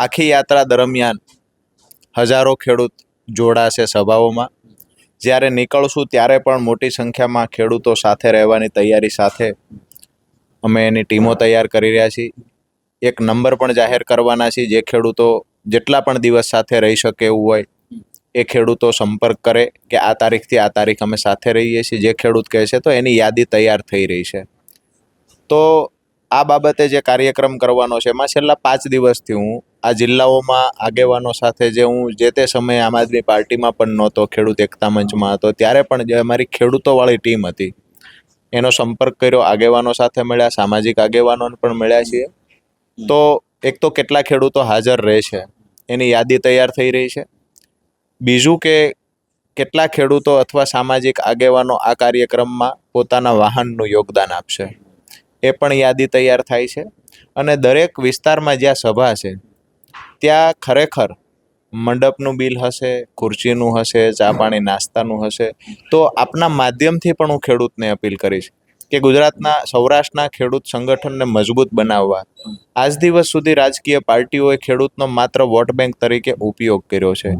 આખી યાત્રા દરમિયાન હજારો ખેડૂત જોડાશે સભાઓમાં. જ્યારે નીકળશું ત્યારે પણ મોટી સંખ્યામાં ખેડૂતો સાથે રહેવાની તૈયારી સાથે અમે એની ટીમો તૈયાર કરી રહ્યા છીએ. એક નંબર પણ જાહેર કરવાના છીએ. જે ખેડૂતો જેટલા પણ દિવસ સાથે રહી શકે એવું હોય એ ખેડૂતો સંપર્ક કરે કે આ તારીખથી આ તારીખ અમે સાથે રહીએ છીએ. જે ખેડૂત કહે છે તો એની યાદી તૈયાર થઈ રહી છે. તો આ બાબતે જે કાર્યક્રમ કરવાનો છે એમાં છેલ્લા 5 દિવસથી હું આ જિલ્લાઓમાં આગેવાનો સાથે હું જે તે સમયે આમ આદમી પાર્ટીમાં પણ નહોતો, ખેડૂત એકતા મંચમાં હતો, ત્યારે પણ જે અમારી ખેડૂતોવાળી ટીમ હતી એનો સંપર્ક કર્યો, આગેવાનો સાથે મળ્યા, સામાજિક આગેવાનોને પણ મળ્યા છીએ. તો એક તો કેટલા ખેડૂતો હાજર રહે છે એની યાદી તૈયાર થઈ રહી છે. બીજું કે કેટલા ખેડૂતો અથવા સામાજિક આગેવાનો આ કાર્યક્રમમાં પોતાના વાહનનું યોગદાન આપશે એ પણ યાદી તૈયાર થાય છે. અને દરેક વિસ્તારમાં જ્યાં સભા છે ત્યાં ખરેખર મંડપનું બિલ હશે, ખુરશીનું હશે, ચા પાણી નાસ્તાનું હશે. તો આપના માધ્યમથી પણ હું ખેડૂતને અપીલ કરીશ કે ગુજરાતના સૌરાષ્ટ્રના ખેડૂત સંગઠનને મજબૂત બનાવવા આજ દિવસ સુધી રાજકીય પાર્ટીઓએ ખેડૂતનો માત્ર વોટ બેંક તરીકે ઉપયોગ કર્યો છે.